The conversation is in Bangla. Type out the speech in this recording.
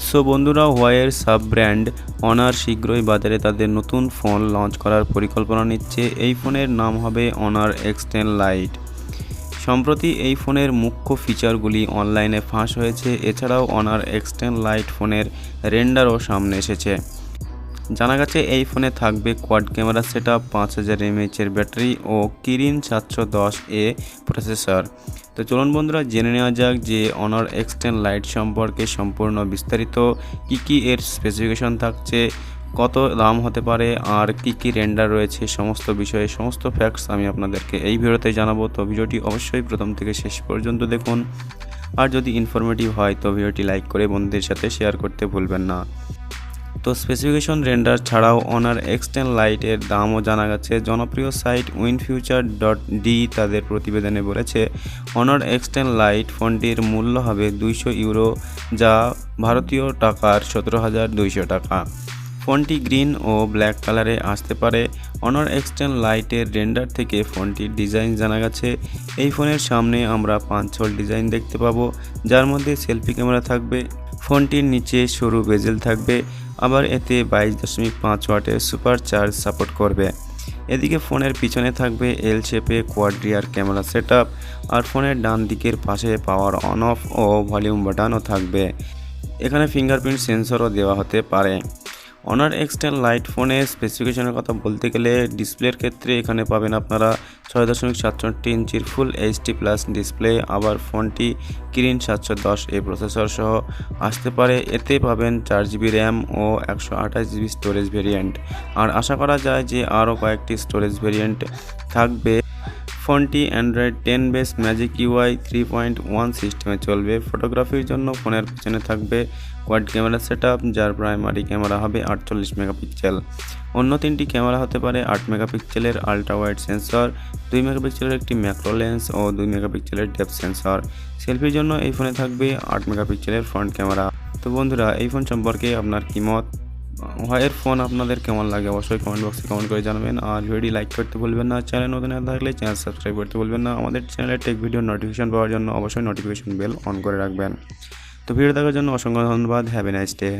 সো বন্ধুরা, হুয়াওয়ের সাব ব্র্যান্ড অনার শীঘ্রই বাজারে তাদের নতুন ফোন লঞ্চ করার পরিকল্পনা নিচ্ছে। এই ফোনের নাম হবে অনার X10 লাইট। সম্প্রতি এই ফোনের মুখ্য ফিচারগুলি অনলাইনে ফাঁস হয়েছে। এছাড়াও অনার X10 লাইট ফোনের রেন্ডারও সামনে এসেছে। জানা গেছে এই ফোনে থাকবে quad camera setup, 5000 mAh battery ও কিরিন 710A প্রসেসর। তো চলুন বন্ধুরা, জেনে নেওয়া যাক যে অনার X10 লাইট সম্পর্কে সম্পূর্ণ বিস্তারিত, কি এর স্পেসিফিকেশন থাকছে, কত দাম হতে পারে আর কি রেন্ডার রয়েছে, সমস্ত বিষয়ে সমস্ত ফ্যাক্টস আমি আপনাদেরকে এই ভিডিওতে জানাবো। তো ভিডিওটি অবশ্যই প্রথম থেকে শেষ পর্যন্ত দেখুন। আর যদি ইনফরমেটিভ হয় তো ভিডিওটি লাইক করে বন্ধুদের সাথে শেয়ার করতে ভুলবেন না। তো স্পেসিফিকেশন রেন্ডার ছাড়াও অনার X10 লাইটের দামও জানা গেছে। জনপ্রিয় সাইট winfuture.d তাদের প্রতিবেদনে বলেছে অনার X10 লাইট ফোনটির মূল্য হবে 200 ইউরো, যা ভারতীয় টাকার 17,200 টাকা। ফোনটি গ্রিন ও ব্ল্যাক কালারে আসতে পারে। অনার X10 লাইটের রেন্ডার থেকে ফোনটির ডিজাইন জানা গেছে। এই ফোনের সামনে আমরা 5 হোল ডিজাইন দেখতে পাবো, যার মধ্যে সেলফি ক্যামেরা থাকবে। ফোনটির নিচে সরু বেজেল থাকবে, আবার এতে 22.5 ওয়াটের সুপার চার্জ সাপোর্ট করবে। এদিকে ফোনের পিছনে থাকবে এল শেপে কোয়াড রিয়ার ক্যামেরা সেটআপ, আর ফোনের ডান দিকের পাশে পাওয়ার অন অফ ও ভলিউম বাটনও থাকবে। এখানে ফিঙ্গারপ্রিন্ট সেন্সরও দেওয়া হতে পারে। অনার X10 লাইট ফোনের স্পেসিফিকেশনের কথা বলতে গেলে ডিসপ্লের ক্ষেত্রে এখানে পাবেন আপনারা 6.67 ইঞ্চির ফুল এইচডি প্লাস ডিসপ্লে। আবার ফোনটি কিরিন 710A প্রসেসর সহ আসতে পারে। এতে পাবেন 4GB র্যাম ও 128GB স্টোরেজ ভেরিয়েন্ট। আর আশা করা যায় যে আরও কয়েকটি স্টোরেজ ভেরিয়েন্ট থাকবে। ফোনটি অ্যান্ড্রয়েড 10 বেস ম্যাজিক ইউআই 3.1 সিস্টেমে চলবে। ফটোগ্রাফির জন্য ফোনের পিছনে থাকবে কোয়াড ক্যামেরা সেটআপ, যার প্রাইমারি ক্যামেরা হবে 48 মেগাপিক্সেল। অন্য 3টি ক্যামেরা হতে পারে 8 মেগাপিক্সেলের আলট্রা ওয়াইড সেন্সর, 2 মেগাপিক্সেলের একটি ম্যাক্রো লেন্স ও 2 মেগাপিক্সেলের ডেপথ সেন্সর। সেলফির জন্য এই ফোনে থাকবে 8 মেগাপিক্সেলের ফ্রন্ট ক্যামেরা। তো বন্ধুরা, এই ফোন সম্পর্কে আপনার কি মত? হুয়াওয়ের ফোন আপনাদের কেমন লাগে অবশ্যই কমেন্ট বক্সে কমেন্ট করে জানাবেন। আর ভিডিওটি লাইক করতে ভুলবেন না। চ্যানেল নতুন না থাকলে চ্যানেল সাবস্ক্রাইব করতে ভুলবেন না। আমাদের চ্যানেলের টেক ভিডিও নোটিফিকেশন পাওয়ার জন্য অবশ্যই নোটিফিকেশন বেল অন করে রাখবেন। তো ভিডিও দেখার জন্য অসংখ্য ধন্যবাদ। Have a nice day.